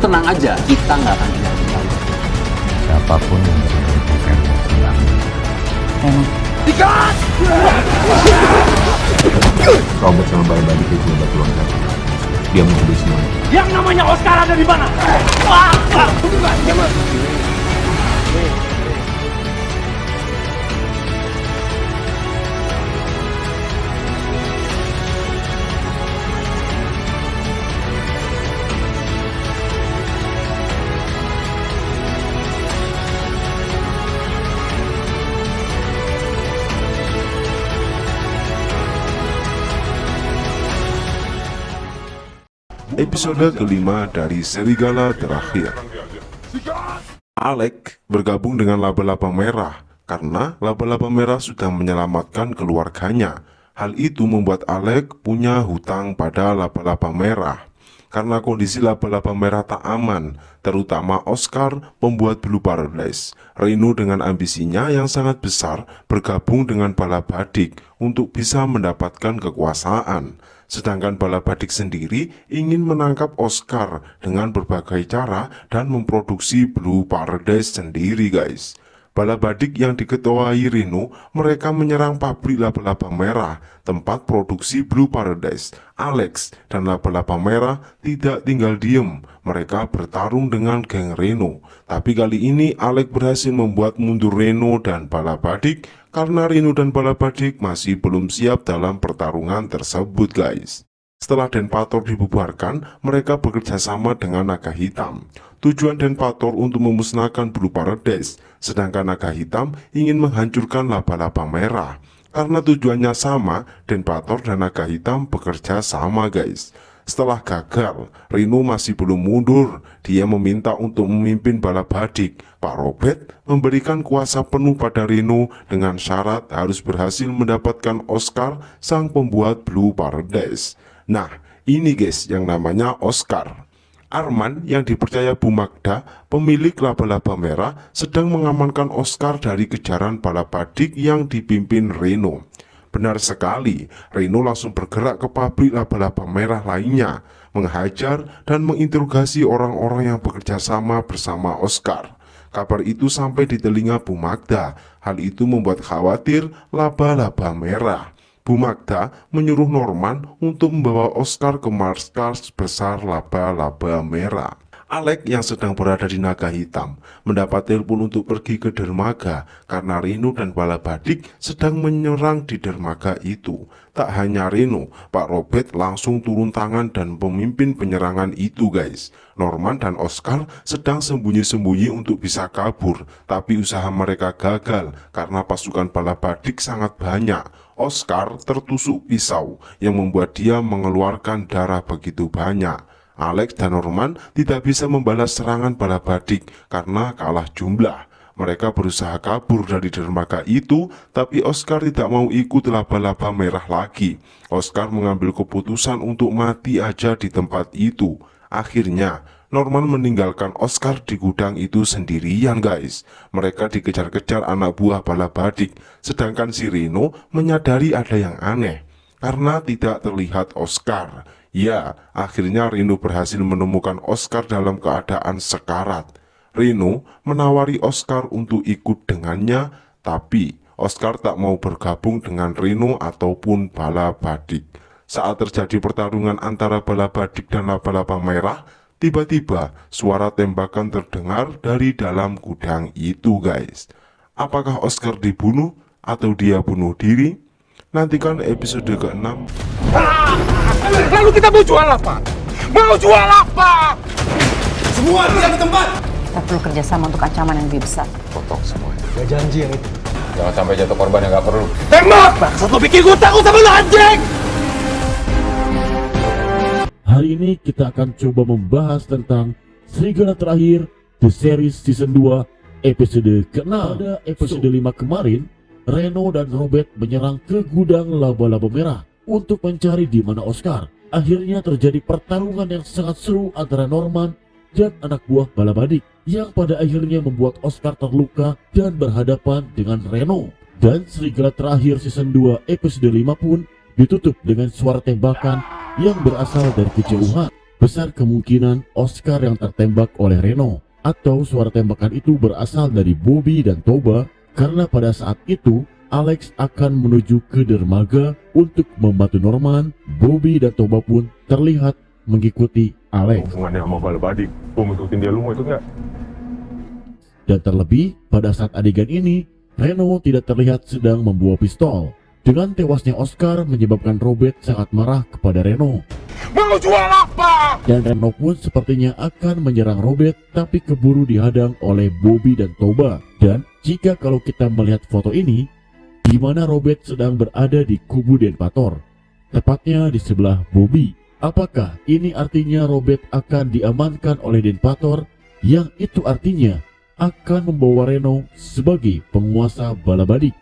tenang aja, kita nggak akan tinggal. Siapapun yang berhubungan pulang. Dikat! Robert sama Balabadi itu udah pulang kan? Dia mencuri semuanya. Yang namanya Oscar ada di mana? Wah! Episode kelima dari Serigala Terakhir. Alec bergabung dengan Laba-Laba Merah karena Laba-Laba Merah sudah menyelamatkan keluarganya. Hal itu membuat Alec punya hutang pada Laba-Laba Merah. Karena kondisi Laba-Laba Merah tak aman, terutama Oscar, pembuat Blue Paradise. Reno dengan ambisinya yang sangat besar bergabung dengan Balabadik untuk bisa mendapatkan kekuasaan. Sedangkan Balabadik sendiri ingin menangkap Oscar dengan berbagai cara dan memproduksi Blue Paradise sendiri, guys. Balabadik yang diketuai Reno, mereka menyerang pabrik Laba-Laba Merah, tempat produksi Blue Paradise. Alex dan Laba-Laba Merah tidak tinggal diem, mereka bertarung dengan geng Reno. Tapi kali ini Alex berhasil membuat mundur Reno dan Balabadik karena Reno dan Balabadik masih belum siap dalam pertarungan tersebut, guys. Setelah Denpator dibubarkan, mereka bekerja sama dengan Naga Hitam. Tujuan Denpator untuk memusnahkan Blue Paradise, sedangkan Naga Hitam ingin menghancurkan Laba-Laba Merah. Karena tujuannya sama, Denpator dan Naga Hitam bekerja sama, guys. Setelah gagal, Reno masih belum mundur. Dia meminta untuk memimpin Balabadik. Pak Robert memberikan kuasa penuh pada Reno dengan syarat harus berhasil mendapatkan Oscar, sang pembuat Blue Paradise. Nah, ini guys yang namanya Oscar. Arman yang dipercaya Bu Magda, pemilik Laba-Laba Merah, sedang mengamankan Oscar dari kejaran Balabadik yang dipimpin Reno. Benar sekali, Reno langsung bergerak ke pabrik Laba-Laba Merah lainnya, menghajar dan menginterogasi orang-orang yang bekerja sama bersama Oscar. Kabar itu sampai di telinga Bu Magda. Hal itu membuat khawatir Laba-Laba Merah. Bu Magda menyuruh Norman untuk membawa Oscar ke markas besar Laba-Laba Merah. Alec yang sedang berada di Naga Hitam mendapat telepon untuk pergi ke dermaga karena Reno dan Balabadik sedang menyerang di dermaga itu. Tak hanya Reno, Pak Robert langsung turun tangan dan memimpin penyerangan itu, guys. Norman dan Oscar sedang sembunyi-sembunyi untuk bisa kabur, tapi usaha mereka gagal karena pasukan Balabadik sangat banyak. Oscar tertusuk pisau yang membuat dia mengeluarkan darah begitu banyak. Alex dan Norman tidak bisa membalas serangan Balabadik karena kalah jumlah. Mereka berusaha kabur dari dermaga itu, tapi Oscar tidak mau ikut Laba-Laba Merah lagi. Oscar mengambil keputusan untuk mati aja di tempat itu. Akhirnya, Norman meninggalkan Oscar di gudang itu sendirian, guys. Mereka dikejar-kejar anak buah Balabadik, sedangkan si Reno menyadari ada yang aneh karena tidak terlihat Oscar. Ya, akhirnya Reno berhasil menemukan Oscar dalam keadaan sekarat. Reno menawari Oscar untuk ikut dengannya, tapi Oscar tak mau bergabung dengan Reno ataupun Balabadik. Saat terjadi pertarungan antara Balabadik dan Laba-Laba Merah, tiba-tiba suara tembakan terdengar dari dalam gudang itu, guys. Apakah Oscar dibunuh atau dia bunuh diri? Nantikan episode ke-6. Lalu kita mau jual apa? Mau jual apa? Semua tidak di tempat. Kita perlu kerjasama untuk ancaman yang lebih besar. Potong semuanya. Gak janji yang itu. Jangan sampai jatuh korban yang gak perlu. Tembak! Maksud lo pikir gue takut sama lo, anjing? Hari ini kita akan coba membahas tentang Serigala Terakhir The Series Season 2 episode ke-6. Pada episode 5 kemarin, Reno dan Robert menyerang ke gudang Laba-Laba Merah untuk mencari di mana Oscar. Akhirnya terjadi pertarungan yang sangat seru antara Norman dan anak buah Balabadik yang pada akhirnya membuat Oscar terluka dan berhadapan dengan Reno. Dan Serigala Terakhir Season 2 episode 5 pun ditutup dengan suara tembakan yang berasal dari kejauhan. besar kemungkinan Oscar yang tertembak oleh Reno, atau suara tembakan itu berasal dari Bobby dan Toba, karena pada saat itu Alex akan menuju ke dermaga untuk membantu Norman. Bobby dan Toba pun terlihat mengikuti Alex. Hubungannya sama Balabadi, gue mau ikutin dia, lu mau ikut nggak? Dan terlebih pada saat adegan ini, Reno tidak terlihat sedang membawa pistol. Dengan tewasnya Oscar menyebabkan Robert sangat marah kepada Reno. Mau jual apa? Dan Reno pun sepertinya akan menyerang Robert, tapi keburu dihadang oleh Bobby dan Toba. Dan jika kalau kita melihat foto ini, di mana Robert sedang berada di kubu Denpator, tepatnya di sebelah Bobby. Apakah ini artinya Robert akan diamankan oleh Denpator, yang itu artinya akan membawa Reno sebagai penguasa Balabadi?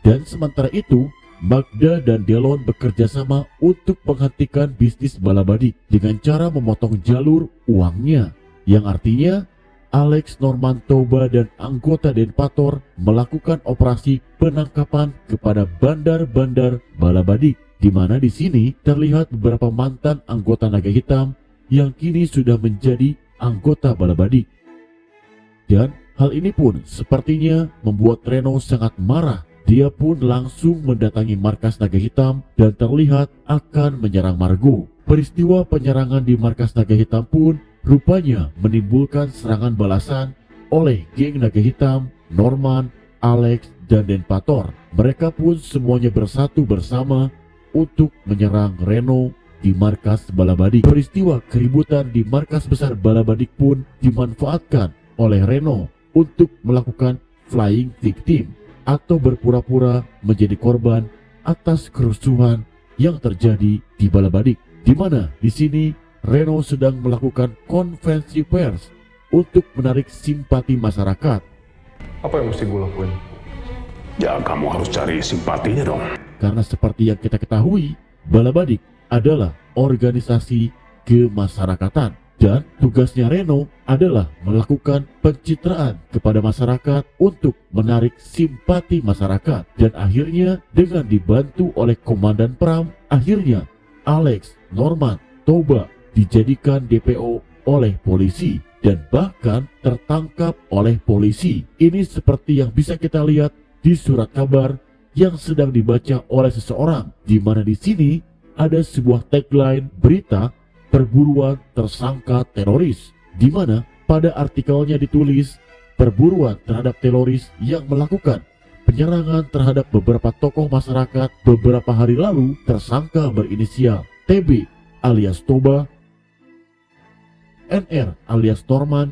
Dan sementara itu, Magda dan Delon bekerja sama untuk menghentikan bisnis Balabadi dengan cara memotong jalur uangnya, yang artinya Alex, Norman, Toba, dan anggota Denpator melakukan operasi penangkapan kepada bandar-bandar Balabadi, di mana di sini terlihat beberapa mantan anggota Naga Hitam yang kini sudah menjadi anggota Balabadi. Dan hal ini pun sepertinya membuat Reno sangat marah. Dia pun langsung mendatangi markas Naga Hitam dan terlihat akan menyerang Margo. Peristiwa penyerangan di markas Naga Hitam pun rupanya menimbulkan serangan balasan oleh geng Naga Hitam, Norman, Alex, dan Denpator. Mereka pun semuanya bersatu bersama untuk menyerang Reno di markas Balabadi. Peristiwa keributan di markas besar Balabadi pun dimanfaatkan oleh Reno untuk melakukan flying victim, atau berpura-pura menjadi korban atas kerusuhan yang terjadi di Balabadi, di mana di sini Reno sedang melakukan konferensi pers untuk menarik simpati masyarakat. Apa yang mesti gue lakuin? Ya kamu harus cari simpatinya dong. Karena seperti yang kita ketahui, Balabadi adalah organisasi kemasyarakatan, dan tugasnya Reno adalah melakukan pencitraan kepada masyarakat untuk menarik simpati masyarakat. Dan akhirnya dengan dibantu oleh Komandan Pram, akhirnya Alex, Norman, Toba dijadikan DPO oleh polisi dan bahkan tertangkap oleh polisi. Ini seperti yang bisa kita lihat di surat kabar yang sedang dibaca oleh seseorang, di mana di sini ada sebuah tagline berita perburuan tersangka teroris, di mana pada artikelnya ditulis perburuan terhadap teroris yang melakukan penyerangan terhadap beberapa tokoh masyarakat beberapa hari lalu. Tersangka berinisial TB alias Toba, NR alias Norman,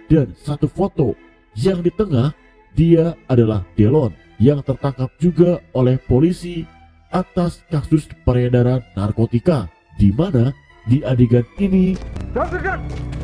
dan satu foto yang di tengah dia adalah Delon yang tertangkap juga oleh polisi atas kasus peredaran narkotika, di mana di adegan ini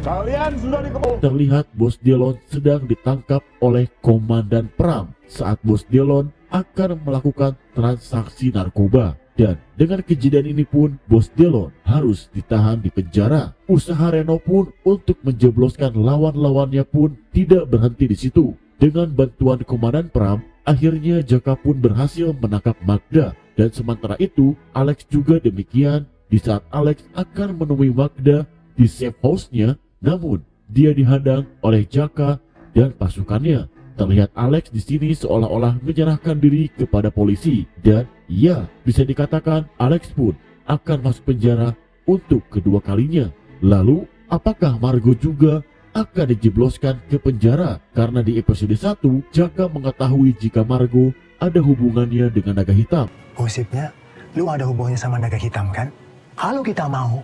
Kalian sudah dikepung. terlihat Bos Delon sedang ditangkap oleh Komandan Pram saat Bos Delon akan melakukan transaksi narkoba. Dan dengan kejadian ini pun Bos Delon harus ditahan di penjara. Usaha Reno pun untuk menjebloskan lawan-lawannya pun tidak berhenti di situ. Dengan bantuan Komandan Pram, akhirnya Jaka pun berhasil menangkap Magda. Dan sementara itu Alex juga demikian. Di saat Alex akan menemui Magda di safe house-nya, namun dia dihadang oleh Jaka dan pasukannya. Terlihat Alex di sini seolah-olah menyerahkan diri kepada polisi, dan ya, bisa dikatakan Alex pun akan masuk penjara untuk kedua kalinya. Lalu, apakah Margo juga akan dijebloskan ke penjara? Karena di episode 1, Jaka mengetahui jika Margo ada hubungannya dengan Naga Hitam. Gosipnya, lu ada hubungannya sama Naga Hitam kan? Kalau kita mau,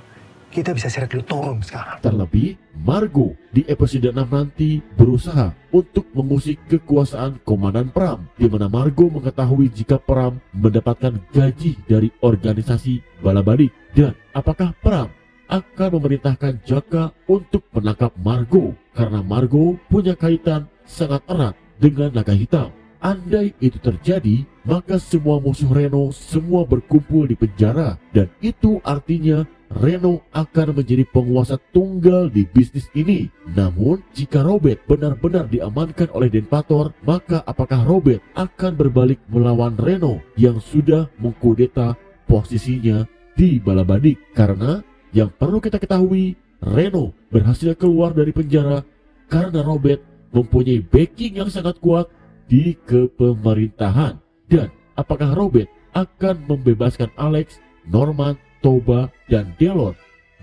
kita bisa seret lu turun sekarang. Terlebih, Margo di episode 6 nanti berusaha untuk mengusik kekuasaan Komandan Pram, di mana Margo mengetahui jika Pram mendapatkan gaji dari organisasi Balabadi. Dan apakah Pram akan memerintahkan Jaka untuk menangkap Margo? Karena Margo punya kaitan sangat erat dengan Naga Hitam. Andai itu terjadi, maka semua musuh Reno semua berkumpul di penjara, dan itu artinya Reno akan menjadi penguasa tunggal di bisnis ini. Namun, jika Robert benar-benar diamankan oleh Denpator, maka apakah Robert akan berbalik melawan Reno yang sudah mengkudeta posisinya di Balabadi? Karena yang perlu kita ketahui, Reno berhasil keluar dari penjara karena Robert mempunyai backing yang sangat kuat di kepemerintahan. Dan apakah Robert akan membebaskan Alex, Norman, Toba, dan Delon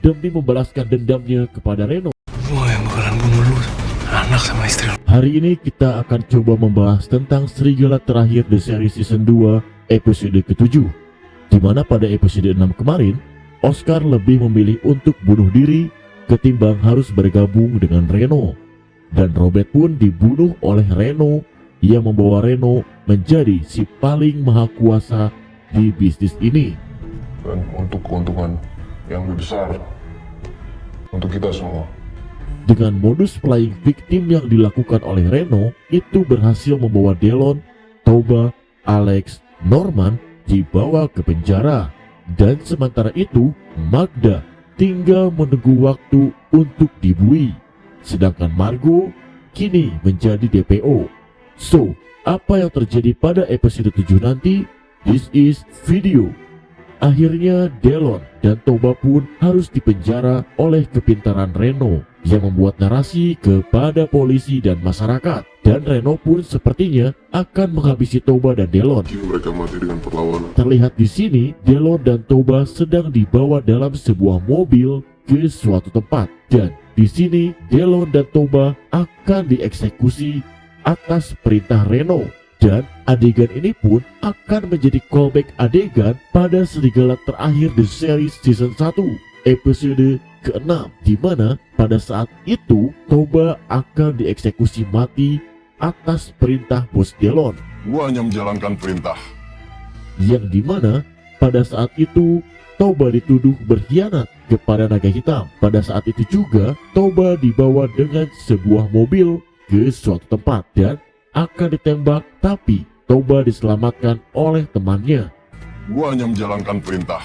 demi membalaskan dendamnya kepada Reno? Gua yang bakalan bunuh lu, anak sama istri lu. Hari ini kita akan coba membahas tentang serigala terakhir The Series Season 2 episode ke-7, di mana pada episode 6 kemarin, Oscar lebih memilih untuk bunuh diri ketimbang harus bergabung dengan Reno. Dan Robert pun dibunuh oleh Reno yang membawa Reno menjadi si paling maha kuasa di bisnis ini. Dan untuk keuntungan yang lebih besar untuk kita semua. Dengan modus playing victim yang dilakukan oleh Reno, itu berhasil membawa Delon, Toba, Alex, Norman dibawa ke penjara. Dan sementara itu, Magda tinggal menunggu waktu untuk dibui. Sedangkan Margo kini menjadi DPO. So, apa yang terjadi pada episode 7 nanti? This is video. Akhirnya Delon dan Toba pun harus dipenjara oleh kepintaran Reno yang membuat narasi kepada polisi dan masyarakat. Dan Reno pun sepertinya akan menghabisi Toba dan Delon. Mereka mati dengan perlawanan. Terlihat di sini, Delon dan Toba sedang dibawa dalam sebuah mobil ke suatu tempat. Dan di sini, Delon dan Toba akan dieksekusi atas perintah Reno. Dan adegan ini pun akan menjadi callback adegan pada serigala terakhir The Series Season 1 episode ke-6, di mana pada saat itu Toba akan dieksekusi mati atas perintah bos Delon. Gua hanya menjalankan perintah. Yang dimana pada saat itu Toba dituduh berkhianat kepada naga hitam. Pada saat itu juga Toba dibawa dengan sebuah mobil ke suatu tempat dan akan ditembak, tapi Toba diselamatkan oleh temannya. Gua hanya menjalankan perintah.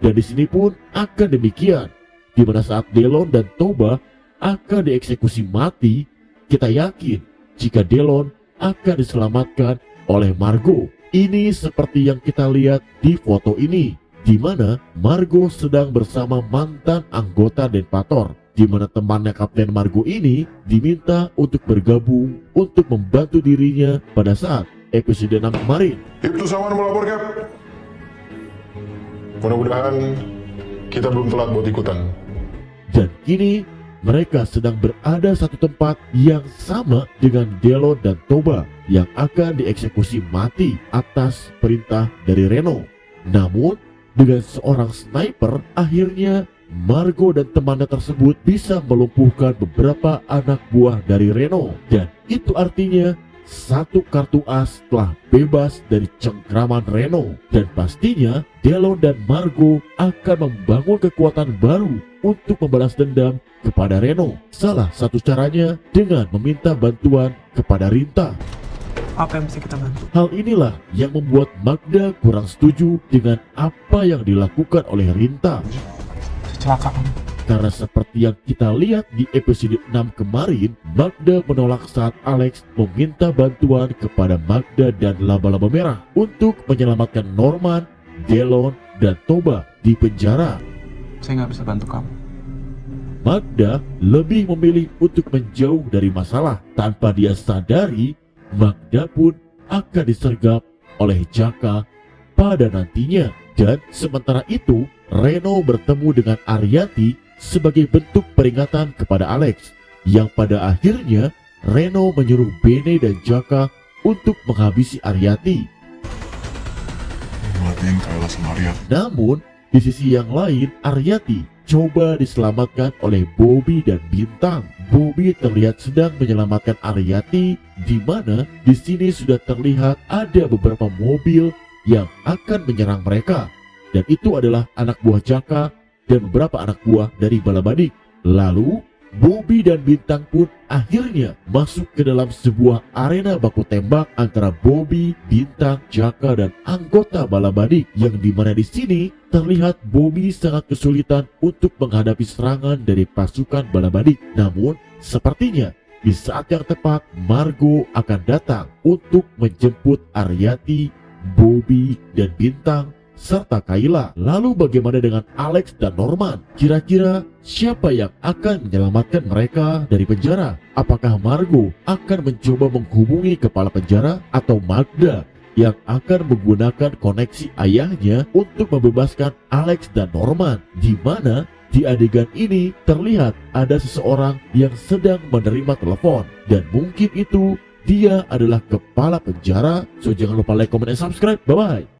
Dan di sini pun akan demikian, di mana saat Delon dan Toba akan dieksekusi mati, kita yakin jika Delon akan diselamatkan oleh Margo. Ini seperti yang kita lihat di foto ini, di mana Margo sedang bersama mantan anggota Denpator, di mana temannya Kapten Margo ini diminta untuk bergabung untuk membantu dirinya pada saat episode 6 kemarin. Ibtu Saman melapor, Cap. Mudah-mudahan kita belum telat buat ikutan. Dan kini mereka sedang berada satu tempat yang sama dengan Delon dan Toba yang akan dieksekusi mati atas perintah dari Reno. Namun dengan seorang sniper, akhirnya Margo dan temannya tersebut bisa melumpuhkan beberapa anak buah dari Reno. Dan itu artinya satu kartu as telah bebas dari cengkraman Reno. Dan pastinya Delon dan Margo akan membangun kekuatan baru untuk membalas dendam kepada Reno. Salah satu caranya dengan meminta bantuan kepada Rinta. Apa yang bisa kita bantu? Hal inilah yang membuat Magda kurang setuju dengan apa yang dilakukan oleh Rinta. Celaka kamu. Karena seperti yang kita lihat di episode 6 kemarin, Magda menolak saat Alex meminta bantuan kepada Magda dan Laba-Laba Merah untuk menyelamatkan Norman, Delon, dan Toba di penjara. Saya nggak bisa bantu kamu. Magda lebih memilih untuk menjauh dari masalah. Tanpa dia sadari, Magda pun akan disergap oleh Jaka pada nantinya. Dan sementara itu, Reno bertemu dengan Aryati sebagai bentuk peringatan kepada Alex, yang pada akhirnya Reno menyuruh Bene dan Jaka untuk menghabisi Aryati. Matiin Kayla sama Aryati. Namun di sisi yang lain, Aryati coba diselamatkan oleh Bobby dan Bintang. Bobby terlihat sedang menyelamatkan Aryati, di mana di sini sudah terlihat ada beberapa mobil yang akan menyerang mereka, dan itu adalah anak buah Jaka dan beberapa anak buah dari Balabadik. Lalu Bobby dan Bintang pun akhirnya masuk ke dalam sebuah arena baku tembak antara Bobby, Bintang, Jaka, dan anggota Balabadik, yang dimana di sini terlihat Bobby sangat kesulitan untuk menghadapi serangan dari pasukan Balabadik. Namun sepertinya di saat yang tepat Margo akan datang untuk menjemput Aryati, Bobby, dan Bintang serta Kayla. Lalu bagaimana dengan Alex dan Norman? Kira-kira siapa yang akan menyelamatkan mereka dari penjara? Apakah Margo akan mencoba menghubungi kepala penjara atau Magda yang akan menggunakan koneksi ayahnya untuk membebaskan Alex dan Norman? Di mana di adegan ini terlihat ada seseorang yang sedang menerima telepon dan mungkin itu dia adalah kepala penjara. So jangan lupa like, comment, dan subscribe. Bye bye.